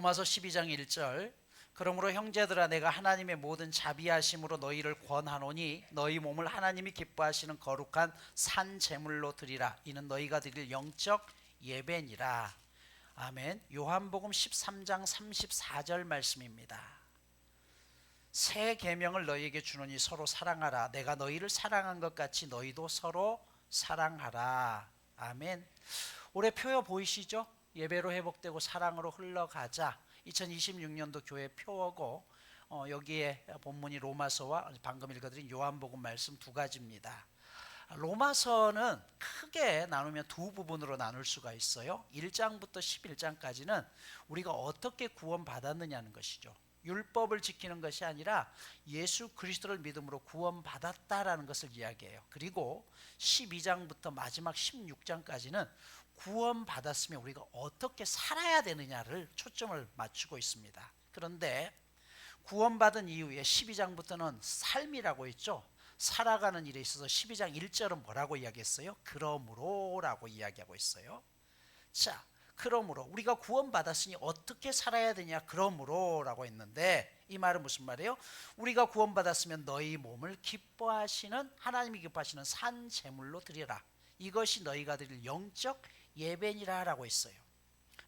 로마서 12장 1절 그러므로 형제들아 내가 하나님의 모든 자비하심으로 너희를 권하노니 너희 몸을 하나님이 기뻐하시는 거룩한 산 제물로 드리라. 이는 너희가 드릴 영적 예배니라. 아멘. 요한복음 13장 34절 말씀입니다. 새 계명을 너희에게 주노니 서로 사랑하라. 내가 너희를 사랑한 것 같이 너희도 서로 사랑하라. 아멘. 올해 표어 보이시죠? 예배로 회복되고 사랑으로 흘러가자. 2026년도 교회 표어고 여기에 본문이 로마서와 방금 읽어드린 요한복음 말씀 두 가지입니다. 로마서는 크게 나누면 두 부분으로 나눌 수가 있어요. 1장부터 11장까지는 우리가 어떻게 구원받았느냐는 것이죠. 율법을 지키는 것이 아니라 예수 그리스도를 믿음으로 구원받았다라는 것을 이야기해요. 그리고 12장부터 마지막 16장까지는 구원받았으면 우리가 어떻게 살아야 되느냐를 초점을 맞추고 있습니다. 그런데 구원받은 이후에 12장부터는 삶이라고 있죠. 살아가는 일에 있어서 12장 1절은 뭐라고 이야기했어요? 그러므로 라고 이야기하고 있어요. 자, 그러므로 우리가 구원받았으니 어떻게 살아야 되냐? 그러므로 라고 했는데 이 말은 무슨 말이에요? 우리가 구원받았으면 너희 몸을 기뻐하시는 하나님이 기뻐하시는 산 제물로 드리라. 이것이 너희가 드릴 영적 예배니라 라고 했어요.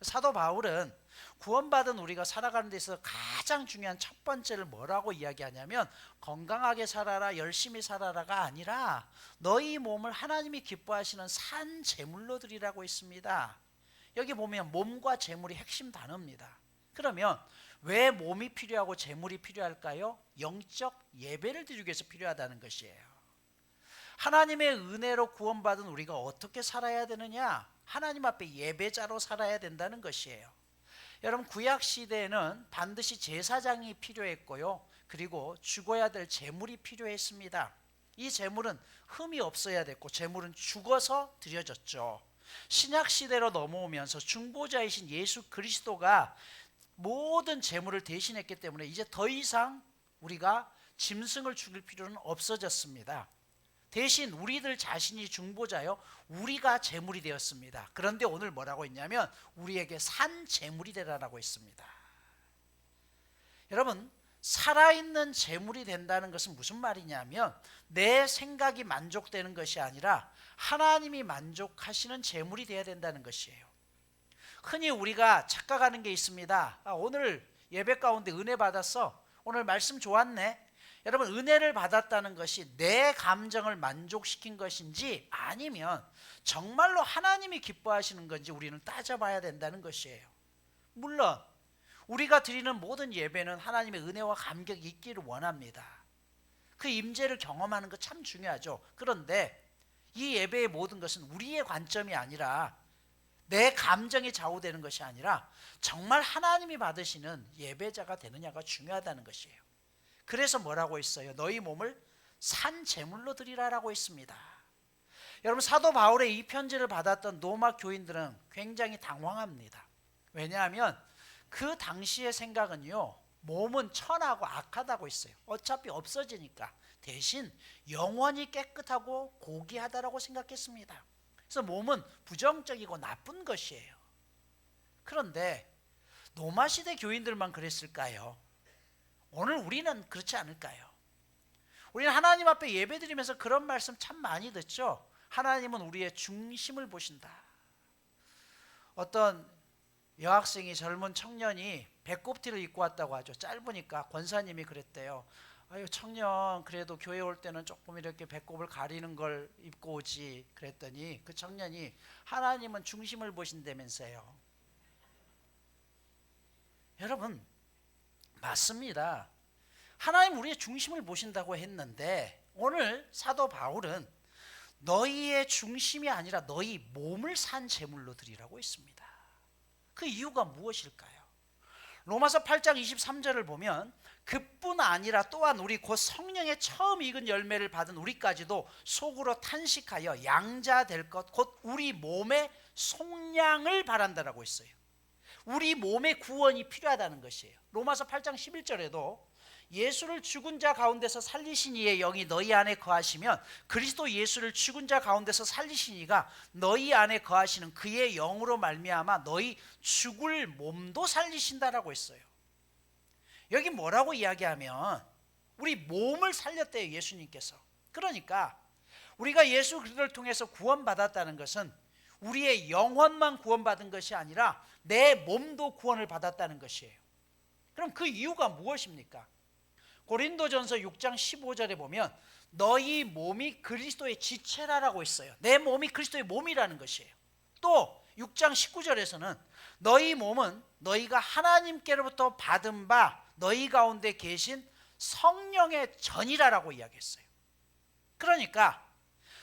사도 바울은 구원받은 우리가 살아가는 데 있어서 가장 중요한 첫 번째를 뭐라고 이야기하냐면 건강하게 살아라, 열심히 살아라가 아니라 너희 몸을 하나님이 기뻐하시는 산 제물로 드리라고 했습니다. 여기 보면 몸과 제물이 핵심 단어입니다. 그러면 왜 몸이 필요하고 제물이 필요할까요? 영적 예배를 드리기 위해서 필요하다는 것이에요. 하나님의 은혜로 구원받은 우리가 어떻게 살아야 되느냐? 하나님 앞에 예배자로 살아야 된다는 것이에요. 여러분 구약 시대에는 반드시 제사장이 필요했고요. 그리고 죽어야 될 제물이 필요했습니다. 이 제물은 흠이 없어야 됐고 제물은 죽어서 드려졌죠. 신약 시대로 넘어오면서 중보자이신 예수 그리스도가 모든 제물을 대신했기 때문에 이제 더 이상 우리가 짐승을 죽일 필요는 없어졌습니다. 대신 우리들 자신이 중보자요 우리가 제물이 되었습니다. 그런데 오늘 뭐라고 했냐면 우리에게 산 제물이 되라라고 했습니다. 여러분 살아있는 제물이 된다는 것은 무슨 말이냐면 내 생각이 만족되는 것이 아니라 하나님이 만족하시는 제물이 되어야 된다는 것이에요. 흔히 우리가 착각하는 게 있습니다. 오늘 예배 가운데 은혜 받았어. 오늘 말씀 좋았네. 여러분 은혜를 받았다는 것이 내 감정을 만족시킨 것인지 아니면 정말로 하나님이 기뻐하시는 건지 우리는 따져봐야 된다는 것이에요. 물론 우리가 드리는 모든 예배는 하나님의 은혜와 감격이 있기를 원합니다. 그 임재를 경험하는 것 참 중요하죠. 그런데 이 예배의 모든 것은 우리의 관점이 아니라 내 감정이 좌우되는 것이 아니라 정말 하나님이 받으시는 예배자가 되느냐가 중요하다는 것이에요. 그래서 뭐라고 했어요? 너희 몸을 산 제물로 드리라라고 했습니다. 여러분 사도 바울의 이 편지를 받았던 로마 교인들은 굉장히 당황합니다. 왜냐하면 그 당시의 생각은요 몸은 천하고 악하다고 했어요. 어차피 없어지니까. 대신 영원히 깨끗하고 고귀하다라고 생각했습니다. 그래서 몸은 부정적이고 나쁜 것이에요. 그런데 로마 시대 교인들만 그랬을까요? 오늘 우리는 그렇지 않을까요? 우리는 하나님 앞에 예배드리면서 그런 말씀 참 많이 듣죠. 하나님은 우리의 중심을 보신다. 어떤 여학생이 젊은 청년이 배꼽티를 입고 왔다고 하죠. 짧으니까 권사님이 그랬대요. 아유 청년 그래도 교회 올 때는 조금 이렇게 배꼽을 가리는 걸 입고 오지. 그랬더니 그 청년이 하나님은 중심을 보신다면서요. 여러분 맞습니다. 하나님 우리의 중심을 보신다고 했는데 오늘 사도 바울은 너희의 중심이 아니라 너희 몸을 산 제물로 드리라고 했습니다. 그 이유가 무엇일까요? 로마서 8장 23절을 보면 그뿐 아니라 또한 우리 곧 성령의 처음 익은 열매를 받은 우리까지도 속으로 탄식하여 양자 될 것 곧 우리 몸의 속량을 바란다라고 했어요. 우리 몸의 구원이 필요하다는 것이에요. 로마서 8장 11절에도 예수를 죽은 자 가운데서 살리신 이의 영이 너희 안에 거하시면 그리스도 예수를 죽은 자 가운데서 살리신 이가 너희 안에 거하시는 그의 영으로 말미암아 너희 죽을 몸도 살리신다라고 했어요. 여기 뭐라고 이야기하면 우리 몸을 살렸대요, 예수님께서. 그러니까 우리가 예수 그리스도를 통해서 구원받았다는 것은 우리의 영혼만 구원받은 것이 아니라 내 몸도 구원을 받았다는 것이에요. 그럼 그 이유가 무엇입니까? 고린도전서 6장 15절에 보면 너희 몸이 그리스도의 지체라라고 했어요. 내 몸이 그리스도의 몸이라는 것이에요. 또 6장 19절에서는 너희 몸은 너희가 하나님께로부터 받은 바 너희 가운데 계신 성령의 전이라라고 이야기했어요. 그러니까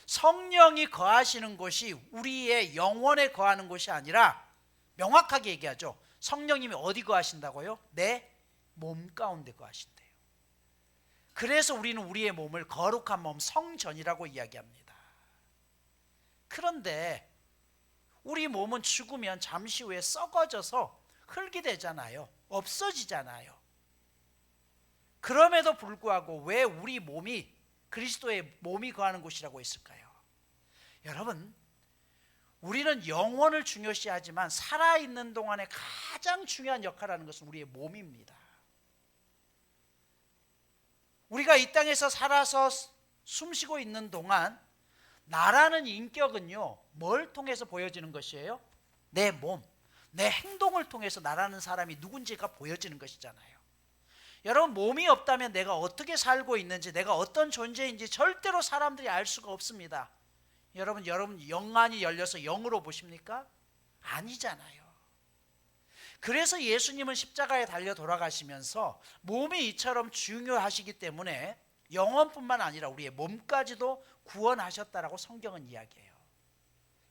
성령이 거하시는 곳이 우리의 영혼에 거하는 곳이 아니라 명확하게 얘기하죠. 성령님이 어디 거하신다고요? 내 몸 가운데 거하신대요. 그래서 우리는 우리의 몸을 거룩한 몸, 성전이라고 이야기합니다. 그런데 우리 몸은 죽으면 잠시 후에 썩어져서 흙이 되잖아요. 없어지잖아요. 그럼에도 불구하고 왜 우리 몸이 그리스도의 몸이 거하는 곳이라고 했을까요? 여러분, 우리는 영혼을 중요시하지만 살아있는 동안에 가장 중요한 역할을 하는 것은 우리의 몸입니다. 우리가 이 땅에서 살아서 숨쉬고 있는 동안 나라는 인격은요, 뭘 통해서 보여지는 것이에요? 내 몸, 내 행동을 통해서 나라는 사람이 누군지가 보여지는 것이잖아요. 여러분, 몸이 없다면 내가 어떻게 살고 있는지, 내가 어떤 존재인지 절대로 사람들이 알 수가 없습니다. 여러분 영안이 열려서 영으로 보십니까? 아니잖아요. 그래서 예수님은 십자가에 달려 돌아가시면서 몸이 이처럼 중요하시기 때문에 영혼뿐만 아니라 우리의 몸까지도 구원하셨다라고 성경은 이야기해요.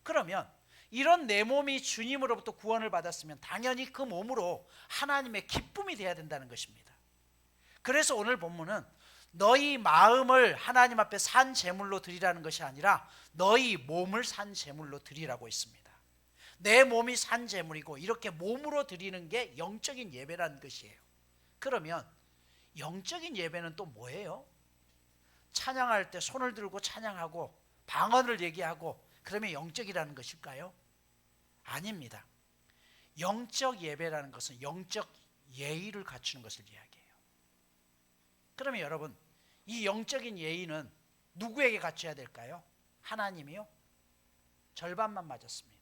그러면 이런 내 몸이 주님으로부터 구원을 받았으면 당연히 그 몸으로 하나님의 기쁨이 되어야 된다는 것입니다. 그래서 오늘 본문은 너희 마음을 하나님 앞에 산 제물로 드리라는 것이 아니라 너희 몸을 산 제물로 드리라고 했습니다. 내 몸이 산 제물이고 이렇게 몸으로 드리는 게 영적인 예배라는 것이에요. 그러면 영적인 예배는 또 뭐예요? 찬양할 때 손을 들고 찬양하고 방언을 얘기하고 그러면 영적이라는 것일까요? 아닙니다. 영적 예배라는 것은 영적 예의를 갖추는 것을 이야기해요. 그러면 여러분, 이 영적인 예의는 누구에게 갖춰야 될까요? 하나님이요? 절반만 맞았습니다.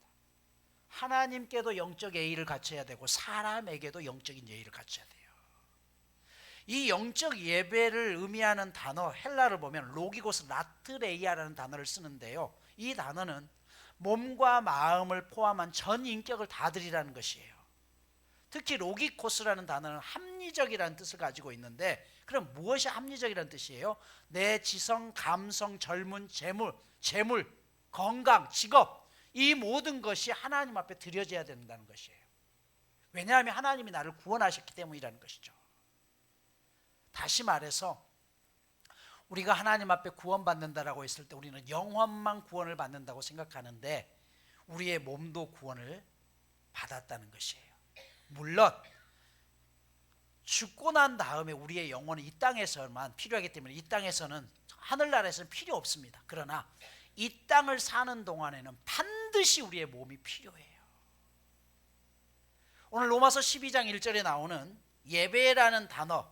하나님께도 영적 예의를 갖춰야 되고 사람에게도 영적인 예의를 갖춰야 돼요. 이 영적 예배를 의미하는 단어 헬라를 보면 로기고스 라트레이아라는 단어를 쓰는데요. 이 단어는 몸과 마음을 포함한 전 인격을 다 드리라는 것이에요. 특히 로기코스라는 단어는 합리적이라는 뜻을 가지고 있는데, 그럼 무엇이 합리적이라는 뜻이에요? 내 지성, 감성, 젊은, 재물, 건강, 직업, 이 모든 것이 하나님 앞에 드려져야 된다는 것이에요. 왜냐하면 하나님이 나를 구원하셨기 때문이라는 것이죠. 다시 말해서 우리가 하나님 앞에 구원받는다라고 했을 때 우리는 영혼만 구원을 받는다고 생각하는데 우리의 몸도 구원을 받았다는 것이에요. 물론 죽고 난 다음에 우리의 영혼은 이 땅에서만 필요하기 때문에 이 땅에서는, 하늘나라에서는 필요 없습니다. 그러나 이 땅을 사는 동안에는 반드시 우리의 몸이 필요해요. 오늘 로마서 12장 1절에 나오는 예배라는 단어,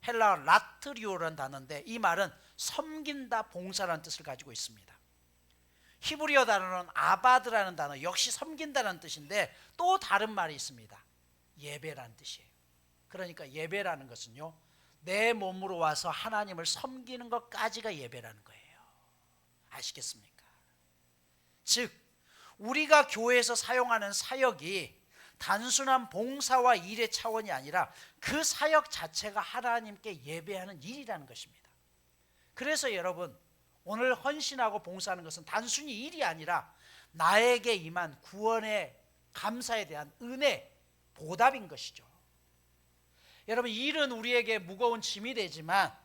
헬라어 라트리오라는 단어인데 이 말은 섬긴다, 봉사라는 뜻을 가지고 있습니다. 히브리어 단어는 아바드라는 단어, 역시 섬긴다라는 뜻인데 또 다른 말이 있습니다. 예배라는 뜻이에요. 그러니까 예배라는 것은요, 내 몸으로 와서 하나님을 섬기는 것까지가 예배라는 거예요. 아시겠습니까? 즉 우리가 교회에서 사용하는 사역이 단순한 봉사와 일의 차원이 아니라 그 사역 자체가 하나님께 예배하는 일이라는 것입니다. 그래서 여러분, 오늘 헌신하고 봉사하는 것은 단순히 일이 아니라 나에게 임한 구원의 감사에 대한 은혜, 보답인 것이죠. 여러분, 일은 우리에게 무거운 짐이 되지만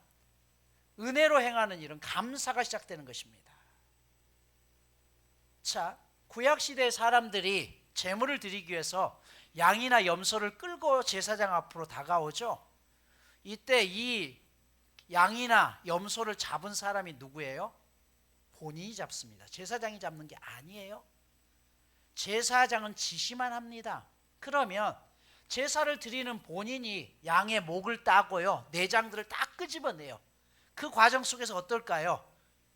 은혜로 행하는 일은 감사가 시작되는 것입니다. 자, 구약시대의 사람들이 제물을 드리기 위해서 양이나 염소를 끌고 제사장 앞으로 다가오죠. 이때 이 양이나 염소를 잡은 사람이 누구예요? 본인이 잡습니다. 제사장이 잡는 게 아니에요. 제사장은 지시만 합니다. 그러면 제사를 드리는 본인이 양의 목을 따고요, 내장들을 다 끄집어내요. 그 과정 속에서 어떨까요?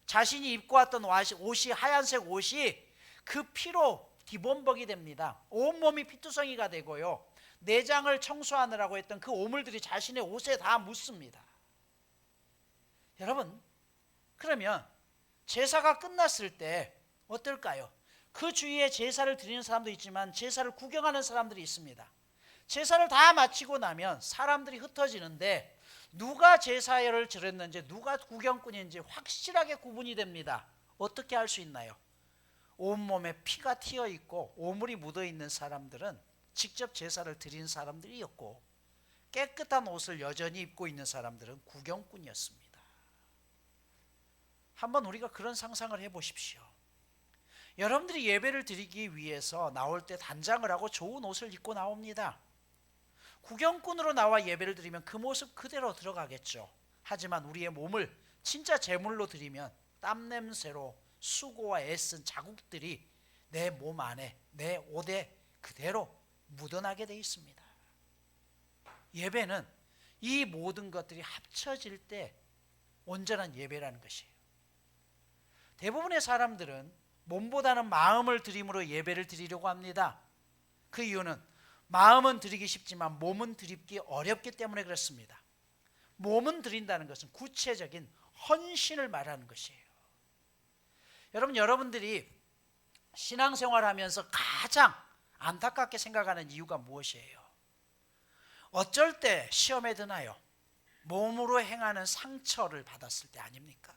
자신이 입고 왔던 옷이 하얀색 옷이 그 피로 기본벅이 됩니다. 온몸이 피투성이가 되고요, 내장을 청소하느라고 했던 그 오물들이 자신의 옷에 다 묻습니다. 여러분, 그러면 제사가 끝났을 때 어떨까요? 그 주위에 제사를 드리는 사람도 있지만 제사를 구경하는 사람들이 있습니다. 제사를 다 마치고 나면 사람들이 흩어지는데 누가 제사를 드렸는지 누가 구경꾼인지 확실하게 구분이 됩니다. 어떻게 할 수 있나요? 온몸에 피가 튀어 있고 오물이 묻어 있는 사람들은 직접 제사를 드린 사람들이었고, 깨끗한 옷을 여전히 입고 있는 사람들은 구경꾼이었습니다. 한번 우리가 그런 상상을 해보십시오. 여러분들이 예배를 드리기 위해서 나올 때 단장을 하고 좋은 옷을 입고 나옵니다. 구경꾼으로 나와 예배를 드리면 그 모습 그대로 들어가겠죠. 하지만 우리의 몸을 진짜 제물로 드리면 땀 냄새로 수고와 애쓴 자국들이 내 몸 안에, 내 옷에 그대로 묻어나게 되어 있습니다. 예배는 이 모든 것들이 합쳐질 때 온전한 예배라는 것이에요. 대부분의 사람들은 몸보다는 마음을 드림으로 예배를 드리려고 합니다. 그 이유는 마음은 드리기 쉽지만 몸은 드리기 어렵기 때문에 그렇습니다. 몸은 드린다는 것은 구체적인 헌신을 말하는 것이에요. 여러분들이 신앙생활하면서 가장 안타깝게 생각하는 이유가 무엇이에요? 어쩔 때 시험에 드나요? 몸으로 행하는 상처를 받았을 때 아닙니까?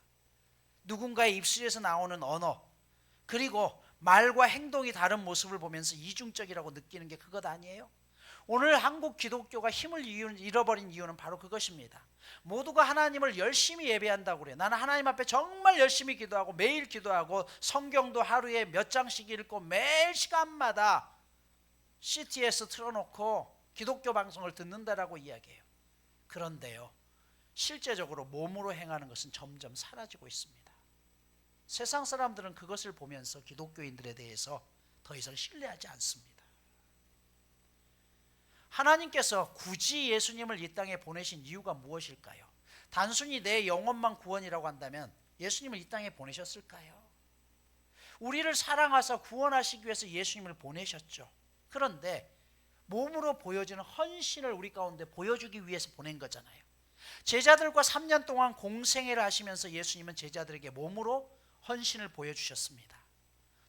누군가의 입술에서 나오는 언어, 그리고 말과 행동이 다른 모습을 보면서 이중적이라고 느끼는 게 그것 아니에요? 오늘 한국 기독교가 힘을 잃어버린 이유는 바로 그것입니다. 모두가 하나님을 열심히 예배한다고 그래요. 나는 하나님 앞에 정말 열심히 기도하고 매일 기도하고 성경도 하루에 몇 장씩 읽고 매일 시간마다 CTS 틀어놓고 기독교 방송을 듣는다라고 이야기해요. 그런데요, 실제적으로 몸으로 행하는 것은 점점 사라지고 있습니다. 세상 사람들은 그것을 보면서 기독교인들에 대해서 더 이상 신뢰하지 않습니다. 하나님께서 굳이 예수님을 이 땅에 보내신 이유가 무엇일까요? 단순히 내 영혼만 구원이라고 한다면 예수님을 이 땅에 보내셨을까요? 우리를 사랑하사 구원하시기 위해서 예수님을 보내셨죠. 그런데 몸으로 보여지는 헌신을 우리 가운데 보여주기 위해서 보낸 거잖아요. 제자들과 3년 동안 공생애를 하시면서 예수님은 제자들에게 몸으로 헌신을 보여주셨습니다.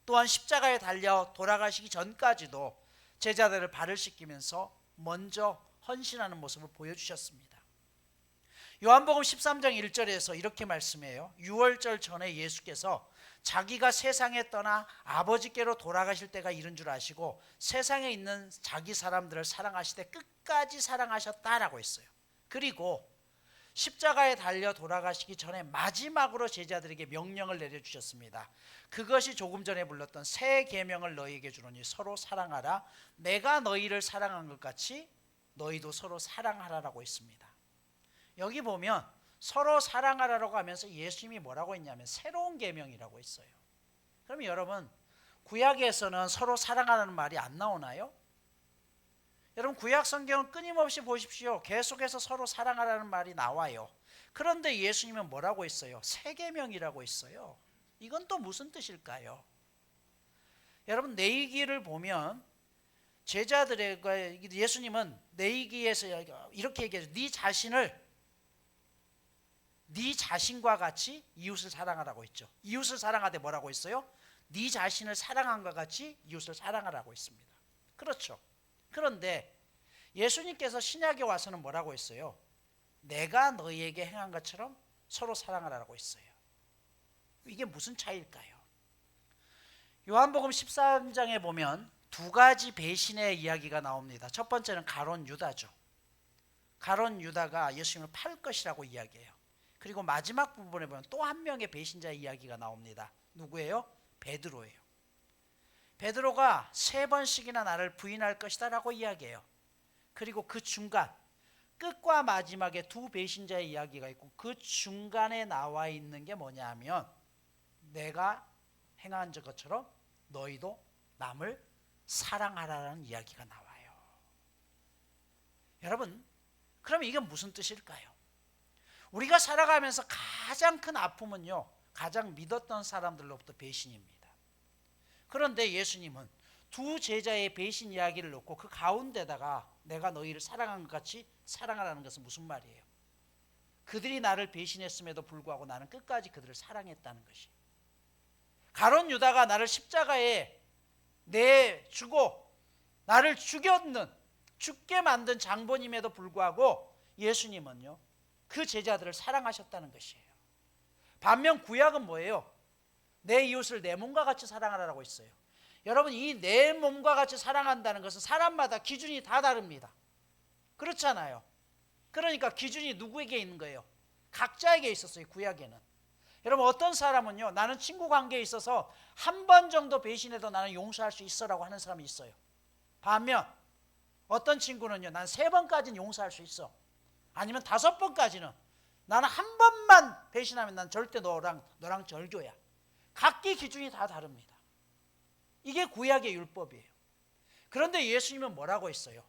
또한 십자가에 달려 돌아가시기 전까지도 제자들을 발을 씻기면서 먼저 헌신하는 모습을 보여주셨습니다. 요한복음 13장 1절에서 이렇게 말씀해요. 유월절 전에 예수께서 자기가 세상에 떠나 아버지께로 돌아가실 때가 이른 줄 아시고 세상에 있는 자기 사람들을 사랑하시되 끝까지 사랑하셨다라고 했어요. 그리고 십자가에 달려 돌아가시기 전에 마지막으로 제자들에게 명령을 내려주셨습니다. 그것이 조금 전에 불렀던 새 계명을 너희에게 주노니 서로 사랑하라. 내가 너희를 사랑한 것 같이 너희도 서로 사랑하라라고 했습니다. 여기 보면 서로 사랑하라라고 하면서 예수님이 뭐라고 했냐면 새로운 계명이라고 했어요. 그럼 여러분, 구약에서는 서로 사랑하라는 말이 안 나오나요? 여러분, 구약 성경은 끊임없이 보십시오. 계속해서 서로 사랑하라는 말이 나와요. 그런데 예수님은 뭐라고 했어요? 새 계명이라고 했어요. 이건 또 무슨 뜻일까요? 여러분, 내이기를 보면 제자들에게 예수님은 내이기에서 이렇게 얘기해요. 네 자신과 같이 이웃을 사랑하라고 했죠. 이웃을 사랑하되 뭐라고 했어요? 네 자신을 사랑한 것 같이 이웃을 사랑하라고 했습니다. 그렇죠. 그런데 예수님께서 신약에 와서는 뭐라고 했어요? 내가 너희에게 행한 것처럼 서로 사랑하라고 했어요. 이게 무슨 차이일까요? 요한복음 13장에 보면 두 가지 배신의 이야기가 나옵니다. 첫 번째는 가룟 유다죠. 가룟 유다가 예수님을 팔 것이라고 이야기해요. 그리고 마지막 부분에 보면 또 한 명의 배신자의 이야기가 나옵니다. 누구예요? 베드로예요. 베드로가 3번씩이나 나를 부인할 것이다 라고 이야기해요. 그리고 그 중간 끝과 마지막에 두 배신자의 이야기가 있고 그 중간에 나와 있는 게 뭐냐면 내가 행한 것처럼 너희도 남을 사랑하라는 이야기가 나와요. 여러분, 그러면 이게 무슨 뜻일까요? 우리가 살아가면서 가장 큰 아픔은요, 가장 믿었던 사람들로부터 배신입니다. 그런데 예수님은 두 제자의 배신 이야기를 놓고 그 가운데다가 내가 너희를 사랑한 것 같이 사랑하라는 것은 무슨 말이에요? 그들이 나를 배신했음에도 불구하고 나는 끝까지 그들을 사랑했다는 것이에요. 가룟 유다가 나를 십자가에 내주고 나를 죽게 만든 장본임에도 불구하고 예수님은요, 그 제자들을 사랑하셨다는 것이에요. 반면 구약은 뭐예요? 내 이웃을 내 몸과 같이 사랑하라고 있어요. 여러분, 이 내 몸과 같이 사랑한다는 것은 사람마다 기준이 다 다릅니다. 그렇잖아요. 그러니까 기준이 누구에게 있는 거예요? 각자에게 있었어요. 구약에는. 여러분, 어떤 사람은요, 나는 친구 관계에 있어서 한 번 정도 배신해도 나는 용서할 수 있어라고 하는 사람이 있어요. 반면 어떤 친구는요, 난 3번까지는 용서할 수 있어. 아니면 5번까지는, 나는 한 번만 배신하면 난 절대 너랑 절교야. 각기 기준이 다 다릅니다. 이게 구약의 율법이에요. 그런데 예수님은 뭐라고 했어요?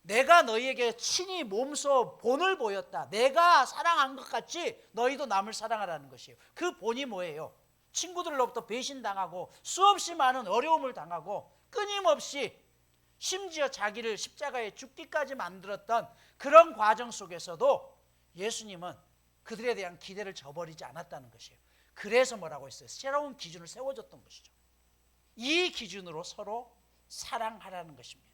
내가 너희에게 친히 몸소 본을 보였다. 내가 사랑한 것 같이 너희도 남을 사랑하라는 것이에요. 그 본이 뭐예요? 친구들로부터 배신당하고 수없이 많은 어려움을 당하고 끊임없이 심지어 자기를 십자가에 죽기까지 만들었던 그런 과정 속에서도 예수님은 그들에 대한 기대를 저버리지 않았다는 것이에요. 그래서 뭐라고 했어요? 새로운 기준을 세워줬던 것이죠. 이 기준으로 서로 사랑하라는 것입니다.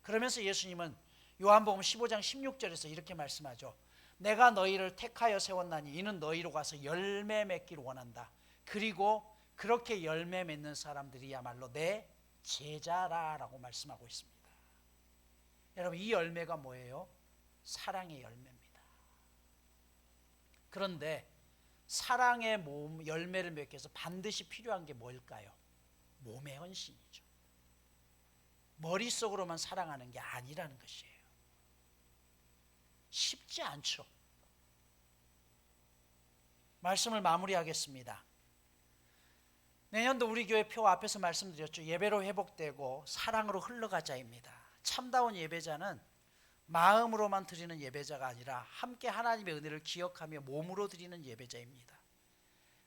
그러면서 예수님은 요한복음 15장 16절에서 이렇게 말씀하죠. 내가 너희를 택하여 세웠나니 이는 너희로 가서 열매 맺기를 원한다. 그리고 그렇게 열매 맺는 사람들이야말로 내 제자라라고 말씀하고 있습니다. 여러분, 이 열매가 뭐예요? 사랑의 열매입니다. 그런데 사랑의 열매를 맺기 위해서 반드시 필요한 게 뭘까요? 몸의 헌신이죠. 머릿속으로만 사랑하는 게 아니라는 것이에요. 쉽지 않죠. 말씀을 마무리하겠습니다. 내년도 우리 교회 표 앞에서 말씀드렸죠. 예배로 회복되고 사랑으로 흘러가자입니다. 참다운 예배자는 마음으로만 드리는 예배자가 아니라 함께 하나님의 은혜를 기억하며 몸으로 드리는 예배자입니다.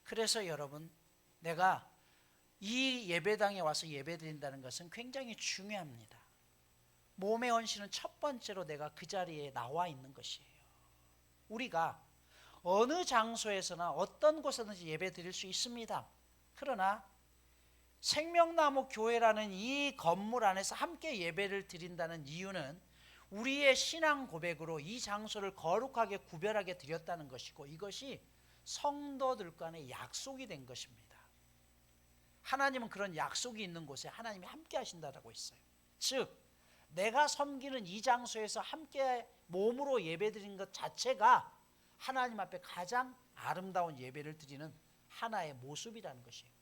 그래서 여러분, 내가 이 예배당에 와서 예배드린다는 것은 굉장히 중요합니다. 몸의 헌신은 첫 번째로 내가 그 자리에 나와 있는 것이에요. 우리가 어느 장소에서나 어떤 곳에든지 예배드릴 수 있습니다. 그러나 생명나무 교회라는 이 건물 안에서 함께 예배를 드린다는 이유는 우리의 신앙 고백으로 이 장소를 거룩하게 구별하게 드렸다는 것이고, 이것이 성도들 간의 약속이 된 것입니다. 하나님은 그런 약속이 있는 곳에 하나님이 함께 하신다라고 했어요. 즉, 내가 섬기는 이 장소에서 함께 몸으로 예배드리는 것 자체가 하나님 앞에 가장 아름다운 예배를 드리는 하나의 모습이라는 것이에요.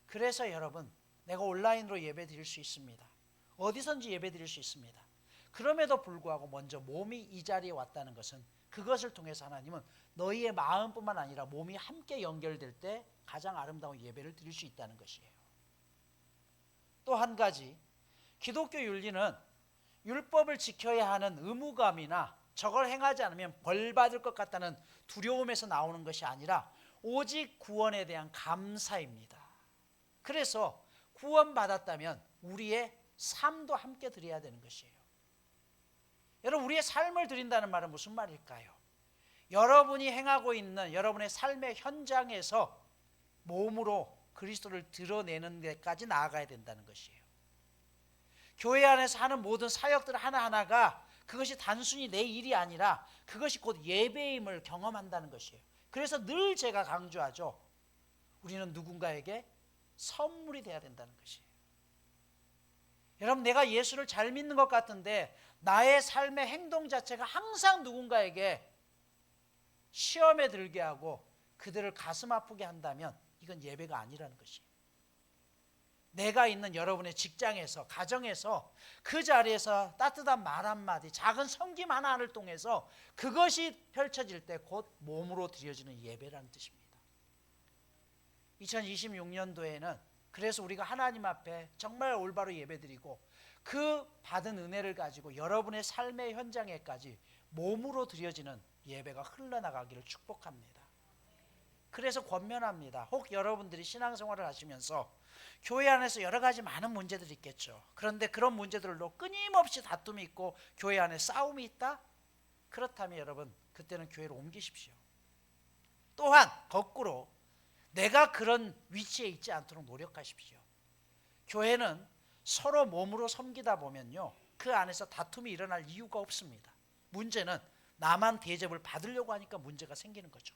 그래서 여러분, 내가 온라인으로 예배 드릴 수 있습니다. 어디선지 예배 드릴 수 있습니다. 그럼에도 불구하고 먼저 몸이 이 자리에 왔다는 것은 그것을 통해서 하나님은 너희의 마음뿐만 아니라 몸이 함께 연결될 때 가장 아름다운 예배를 드릴 수 있다는 것이에요. 또 한 가지, 기독교 윤리는 율법을 지켜야 하는 의무감이나 저걸 행하지 않으면 벌 받을 것 같다는 두려움에서 나오는 것이 아니라 오직 구원에 대한 감사입니다. 그래서 구원받았다면 우리의 삶도 함께 드려야 되는 것이에요. 여러분, 우리의 삶을 드린다는 말은 무슨 말일까요? 여러분이 행하고 있는 여러분의 삶의 현장에서 몸으로 그리스도를 드러내는 데까지 나아가야 된다는 것이에요. 교회 안에서 하는 모든 사역들 하나하나가 그것이 단순히 내 일이 아니라 그것이 곧 예배임을 경험한다는 것이에요. 그래서 늘 제가 강조하죠. 우리는 누군가에게 선물이 돼야 된다는 것이에요. 여러분, 내가 예수를 잘 믿는 것 같은데 나의 삶의 행동 자체가 항상 누군가에게 시험에 들게 하고 그들을 가슴 아프게 한다면 이건 예배가 아니라는 것이에요. 내가 있는 여러분의 직장에서, 가정에서, 그 자리에서 따뜻한 말 한마디, 작은 섬김 하나를 통해서 그것이 펼쳐질 때 곧 몸으로 드려지는 예배라는 뜻입니다. 2026년도에는 그래서 우리가 하나님 앞에 정말 올바로 예배드리고 그 받은 은혜를 가지고 여러분의 삶의 현장에까지 몸으로 드려지는 예배가 흘러나가기를 축복합니다. 그래서 권면합니다. 혹 여러분들이 신앙생활을 하시면서 교회 안에서 여러 가지 많은 문제들이 있겠죠. 그런데 그런 문제들로 끊임없이 다툼이 있고 교회 안에 싸움이 있다? 그렇다면 여러분, 그때는 교회로 옮기십시오. 또한 거꾸로 내가 그런 위치에 있지 않도록 노력하십시오. 교회는 서로 몸으로 섬기다 보면요, 그 안에서 다툼이 일어날 이유가 없습니다. 문제는 나만 대접을 받으려고 하니까 문제가 생기는 거죠.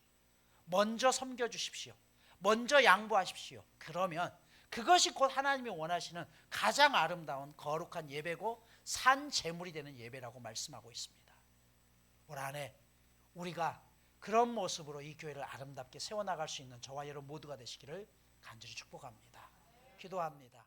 먼저 섬겨주십시오. 먼저 양보하십시오. 그러면 그것이 곧 하나님이 원하시는 가장 아름다운 거룩한 예배고 산 제물이 되는 예배라고 말씀하고 있습니다. 올 한해 우리가 그런 모습으로 이 교회를 아름답게 세워나갈 수 있는 저와 여러분 모두가 되시기를 간절히 축복합니다. 기도합니다.